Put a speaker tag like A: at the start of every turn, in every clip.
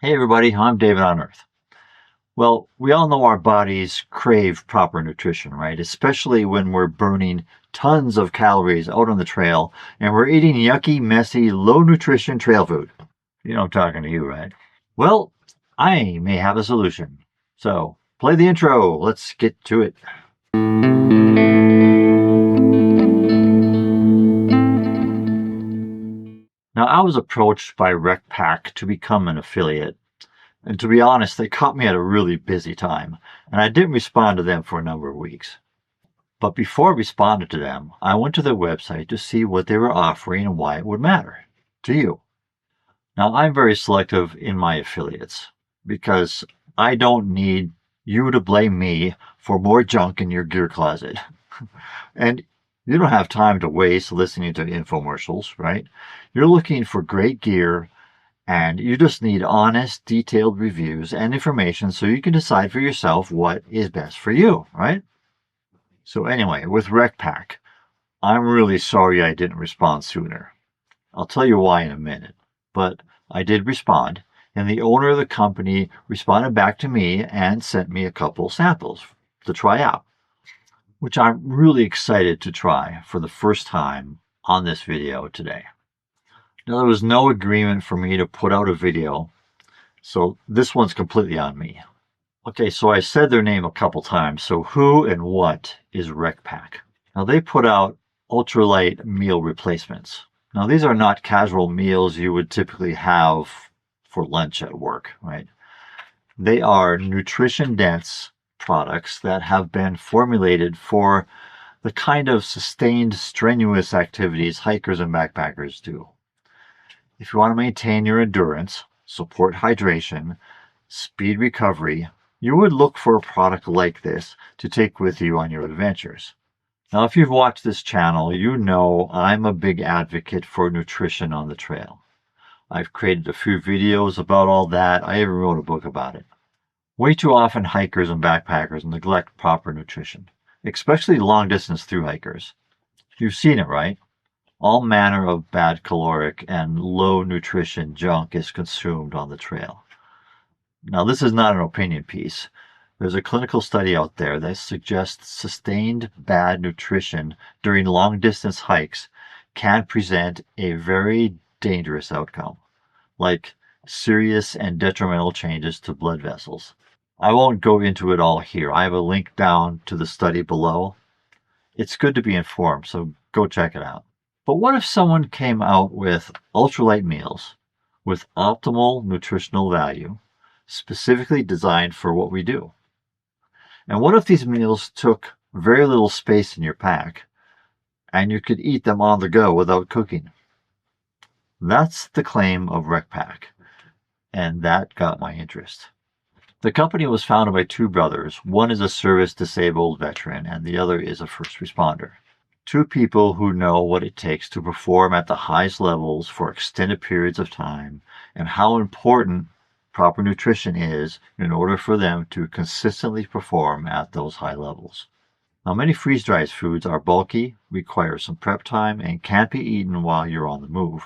A: Hey everybody, I'm David on Earth. Well, we all know our bodies crave proper nutrition, right? Especially when we're burning tons of calories out on the trail and we're eating yucky, messy, low nutrition trail food. You know I'm talking to you, right? Well, I may have a solution. So, play the intro. Let's get to it. Now, I was approached by RecPak to become an affiliate. And to be honest, they caught me at a really busy time, and I didn't respond to them for a number of weeks. But before I responded to them, I went to their website to see what they were offering and why it would matter to you. Now, I'm very selective in my affiliates because I don't need you to blame me for more junk in your gear closet. And you don't have time to waste listening to infomercials, right? You're looking for great gear and you just need honest, detailed reviews and information so you can decide for yourself what is best for you, right? So anyway, with RecPak, I'm really sorry I didn't respond sooner. I'll tell you why in a minute. But I did respond, and the owner of the company responded back to me and sent me a couple samples to try out, which I'm really excited to try for the first time on this video today. Now, there was no agreement for me to put out a video, so this one's completely on me. Okay, so I said their name a couple times. So who and what is RecPak? Now, they put out ultralight meal replacements. Now, these are not casual meals you would typically have for lunch at work, right? They are nutrition-dense products that have been formulated for the kind of sustained, strenuous activities hikers and backpackers do. If you want to maintain your endurance, support hydration, speed recovery, you would look for a product like this to take with you on your adventures. Now, if you've watched this channel, you know I'm a big advocate for nutrition on the trail. I've created a few videos about all that. I even wrote a book about it. Way too often, hikers and backpackers neglect proper nutrition, especially long-distance thru hikers. You've seen it, right? All manner of bad caloric and low nutrition junk is consumed on the trail. Now, this is not an opinion piece. There's a clinical study out there that suggests sustained bad nutrition during long-distance hikes can present a very dangerous outcome, like serious and detrimental changes to blood vessels. I won't go into it all here. I have a link down to the study below. It's good to be informed, so go check it out. But what if someone came out with ultralight meals with optimal nutritional value, specifically designed for what we do? And what if these meals took very little space in your pack and you could eat them on the go without cooking? That's the claim of RecPak, and that got my interest. The company was founded by two brothers. One is a service-disabled veteran and the other is a first responder. Two people who know what it takes to perform at the highest levels for extended periods of time and how important proper nutrition is in order for them to consistently perform at those high levels. Now, many freeze-dried foods are bulky, require some prep time, and can't be eaten while you're on the move.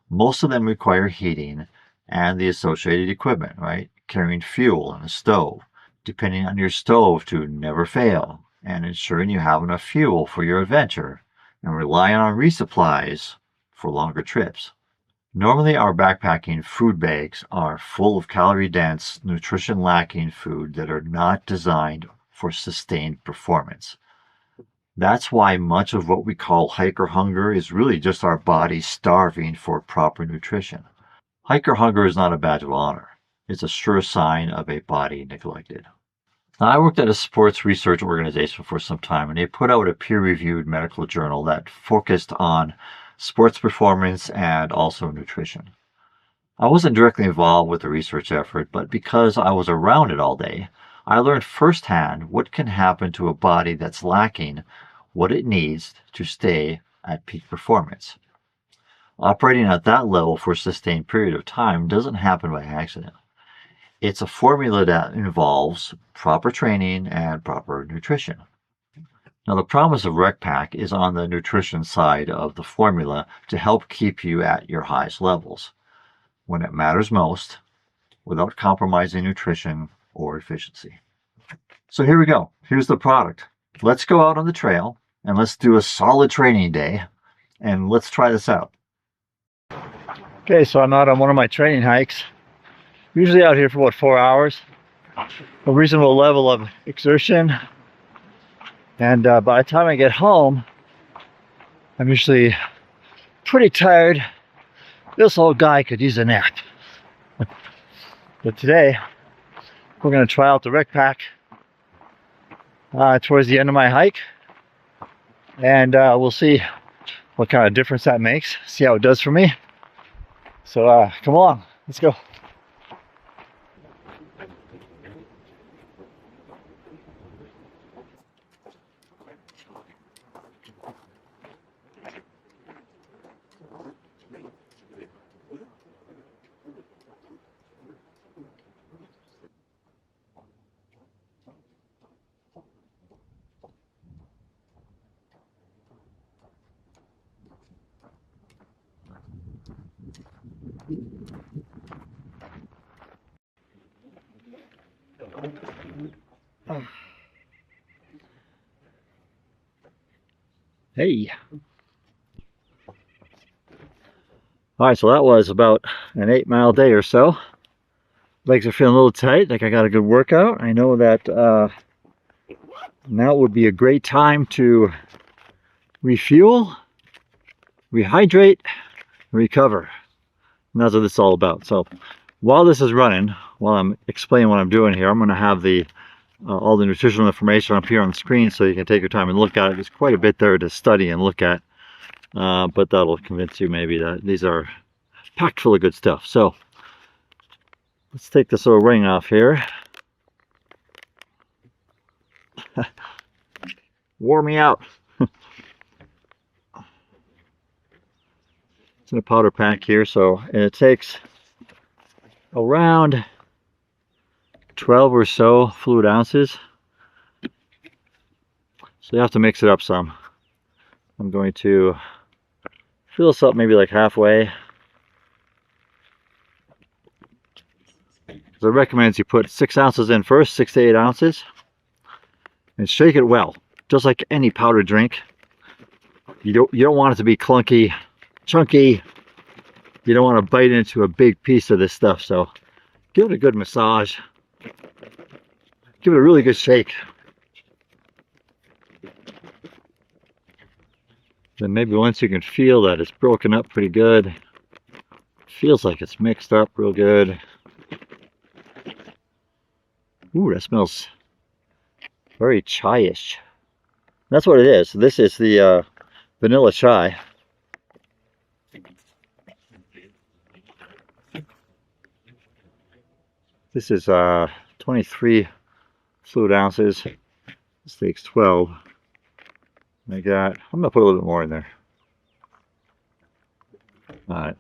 A: Most of them require heating and the associated equipment, right? Carrying fuel and a stove, depending on your stove to never fail, and ensuring you have enough fuel for your adventure, and relying on resupplies for longer trips. Normally, our backpacking food bags are full of calorie-dense, nutrition-lacking food that are not designed for sustained performance. That's why much of what we call hiker hunger is really just our body starving for proper nutrition. Hiker hunger is not a badge of honor. It's a sure sign of a body neglected. Now, I worked at a sports research organization for some time, and they put out a peer-reviewed medical journal that focused on sports performance and also nutrition. I wasn't directly involved with the research effort, but because I was around it all day, I learned firsthand what can happen to a body that's lacking what it needs to stay at peak performance. Operating at that level for a sustained period of time doesn't happen by accident. It's a formula that involves proper training and proper nutrition. Now, the promise of RecPak is on the nutrition side of the formula to help keep you at your highest levels when it matters most, without compromising nutrition or efficiency. So here we go. Here's the product. Let's go out on the trail and let's do a solid training day and let's try this out. Okay, so I'm out on one of my training hikes. Usually out here for about 4 hours. A reasonable level of exertion. And by the time I get home, I'm usually pretty tired. This old guy could use a nap. But today, we're going to try out the RecPak towards the end of my hike. And we'll see what kind of difference that makes. See how it does for me. So come along, let's go. Hey. All right, so that was about an 8-mile day or so. Legs are feeling a little tight, like I got a good workout. I know that now would be a great time to refuel, rehydrate, recover. And that's what this is all about. So while this is running, while I'm explaining what I'm doing here, I'm going to have the all the nutritional information up here on the screen so you can take your time and look at it. There's quite a bit there to study and look at, but that'll convince you maybe that these are packed full of good stuff. So let's take this little ring off here. Wore me out. It's in a powder pack here, so and it takes around 12 or so fluid ounces. So you have to mix it up some. I'm going to fill this up maybe like halfway. So it recommends you put 6 ounces in first, 6 to 8 ounces, and shake it well, just like any powdered drink. You don't want it to be clunky, chunky. You don't want to bite into a big piece of this stuff. So give it a good massage. Give it a really good shake. Then maybe once you can feel that it's broken up pretty good, feels like it's mixed up real good. Ooh, that smells very chai-ish. That's what it is. This is the vanilla chai. This is 23 fluid ounces. This takes 12. I got, I'm gonna put a little bit more in there. All right.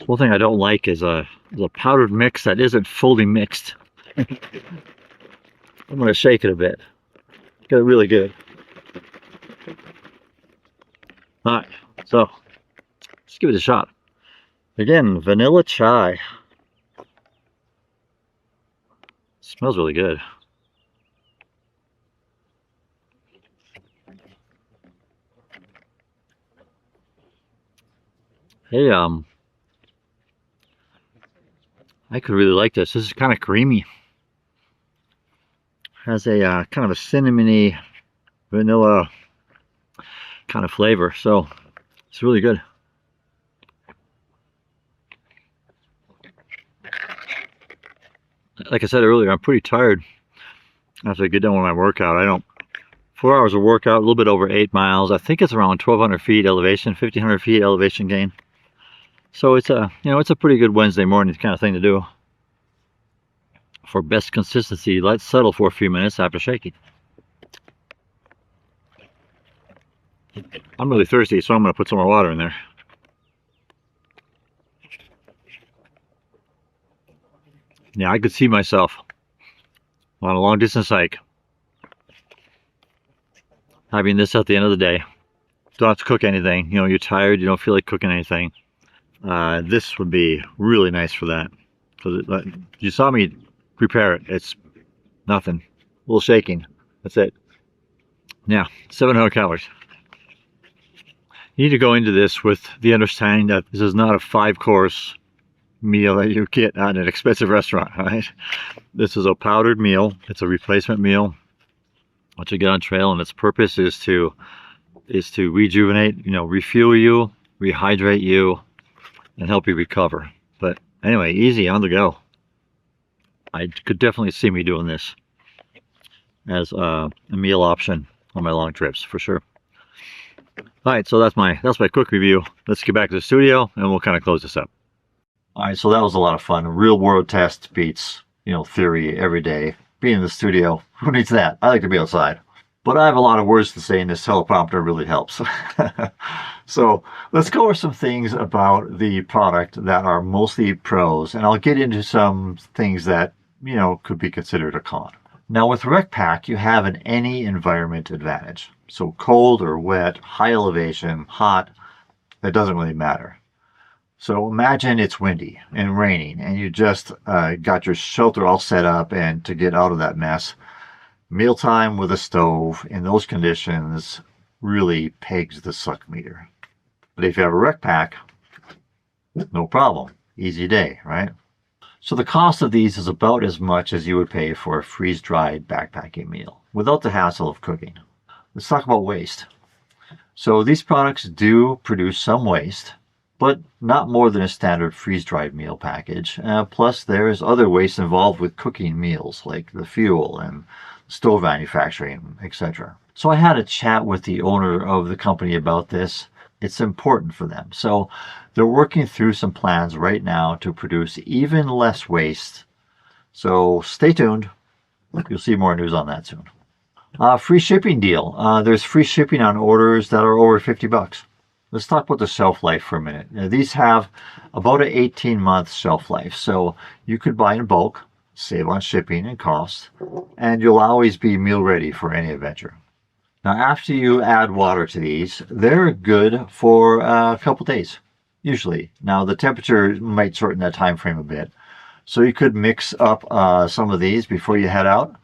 A: One thing I don't like is a powdered mix that isn't fully mixed. I'm gonna shake it a bit. Get it really good. All right, so let's give it a shot. Again, vanilla chai. Smells really good. Hey, I could really like this. This is kind of creamy. Has a kind of a cinnamony vanilla kind of flavor, so it's really good. Like I said earlier, I'm pretty tired after I get done with my workout. 4 hours of workout, a little bit over 8 miles. I think it's around 1,200 feet elevation, 1,500 feet elevation gain. So it's a, it's a pretty good Wednesday morning kind of thing to do. For best consistency, let's settle for a few minutes after shaking. I'm really thirsty, so I'm going to put some more water in there. Yeah, I could see myself on a long distance hike. Having this at the end of the day. Don't have to cook anything. You're tired, you don't feel like cooking anything. This would be really nice for that. Because you saw me prepare it. It's nothing. A little shaking. That's it. Yeah, 700 calories. You need to go into this with the understanding that this is not a 5-course meal that you get at an expensive restaurant, right? This is a powdered meal. It's a replacement meal what you get on trail, and its purpose is to rejuvenate, refuel you, rehydrate you, and help you recover. But anyway, easy on the go. I could definitely see me doing this as a meal option on my long trips for sure. All right, so that's my quick review. Let's get back to the studio and we'll kind of close this up. All right, so that was a lot of fun. Real world test beats, theory every day. Being in the studio, who needs that? I like to be outside. But I have a lot of words to say, and this teleprompter really helps. So let's go over some things about the product that are mostly pros, and I'll get into some things that, could be considered a con. Now with RecPak, you have an any environment advantage. So cold or wet, high elevation, hot, that doesn't really matter. So imagine it's windy and raining and you just got your shelter all set up, and to get out of that mess, mealtime with a stove in those conditions really pegs the suck meter. But if you have a RecPak, no problem. Easy day, right? So the cost of these is about as much as you would pay for a freeze-dried backpacking meal without the hassle of cooking. Let's talk about waste. So these products do produce some waste, but not more than a standard freeze-dried meal package. Plus, there is other waste involved with cooking meals, like the fuel and stove manufacturing, etc. So I had a chat with the owner of the company about this. It's important for them. So they're working through some plans right now to produce even less waste. So stay tuned. You'll see more news on that soon. Free shipping deal. There's free shipping on orders that are over $50. Let's talk about the shelf life for a minute. Now, these have about an 18-month shelf life. So you could buy in bulk, save on shipping and cost, and you'll always be meal ready for any adventure. Now, after you add water to these, they're good for a couple days, usually. Now, the temperature might shorten that time frame a bit. So you could mix up some of these before you head out,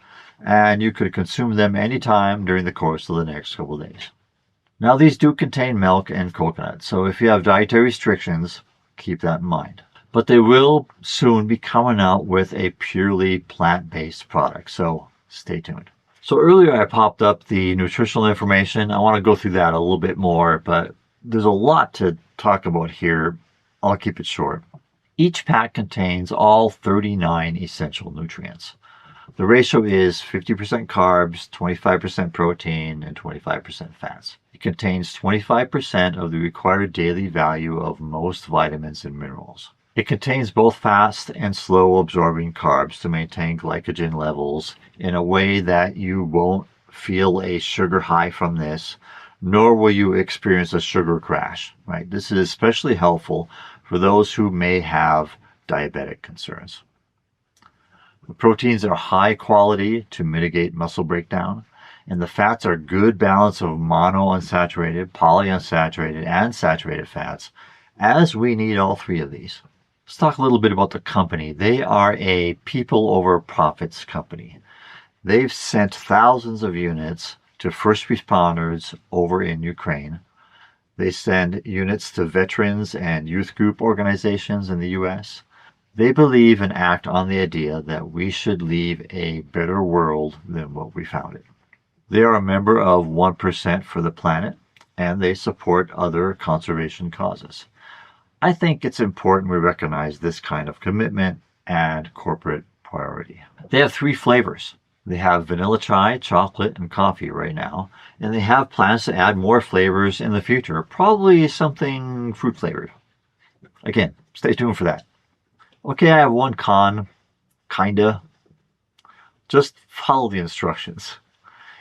A: and you could consume them anytime during the course of the next couple of days. Now, these do contain milk and coconut, so if you have dietary restrictions, keep that in mind. But they will soon be coming out with a purely plant-based product, so stay tuned. So earlier I popped up the nutritional information. I want to go through that a little bit more, but there's a lot to talk about here. I'll keep it short. Each pack contains all 39 essential nutrients. The ratio is 50% carbs, 25% protein, and 25% fats. It contains 25% of the required daily value of most vitamins and minerals. It contains both fast and slow absorbing carbs to maintain glycogen levels in a way that you won't feel a sugar high from this, nor will you experience a sugar crash, right? This is especially helpful for those who may have diabetic concerns. The proteins are high quality to mitigate muscle breakdown, and the fats are good balance of monounsaturated, polyunsaturated, and saturated fats, as we need all three of these. Let's talk a little bit about the company. They are a people over profits company. They've sent thousands of units to first responders over in Ukraine. They send units to veterans and youth group organizations in the U.S. They believe and act on the idea that we should leave a better world than what we found it. They are a member of 1% for the planet, and they support other conservation causes. I think it's important we recognize this kind of commitment and corporate priority. They have 3 flavors. They have vanilla chai, chocolate, and coffee right now, and they have plans to add more flavors in the future, probably something fruit flavored. Again, stay tuned for that. Okay, I have one con, kinda. Just follow the instructions.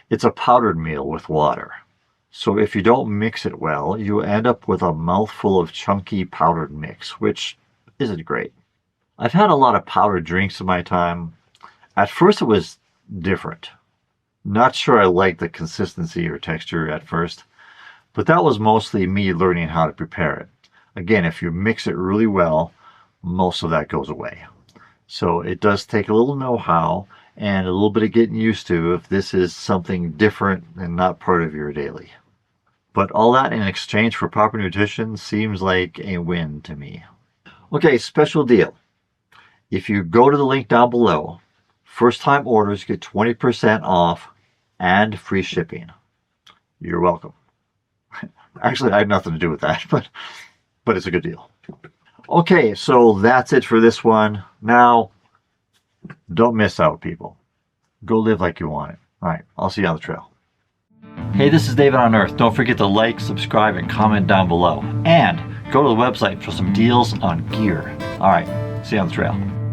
A: It's a powdered meal with water. So if you don't mix it well, you end up with a mouthful of chunky powdered mix, which isn't great. I've had a lot of powdered drinks in my time. At first it was different. Not sure I liked the consistency or texture at first, but that was mostly me learning how to prepare it. Again, if you mix it really well, most of that goes away. So it does take a little know-how and a little bit of getting used to if this is something different and not part of your daily. But all that in exchange for proper nutrition seems like a win to me. Okay, special deal. If you go to the link down below, first-time orders get 20% off and free shipping. You're welcome. Actually, I had nothing to do with that, but it's a good deal. Okay, so that's it for this one. Now, don't miss out, people. Go live like you want it. All right, I'll see you on the trail. Hey, this is David on Earth. Don't forget to like, subscribe, and comment down below. And go to the website for some deals on gear. All right, see you on the trail.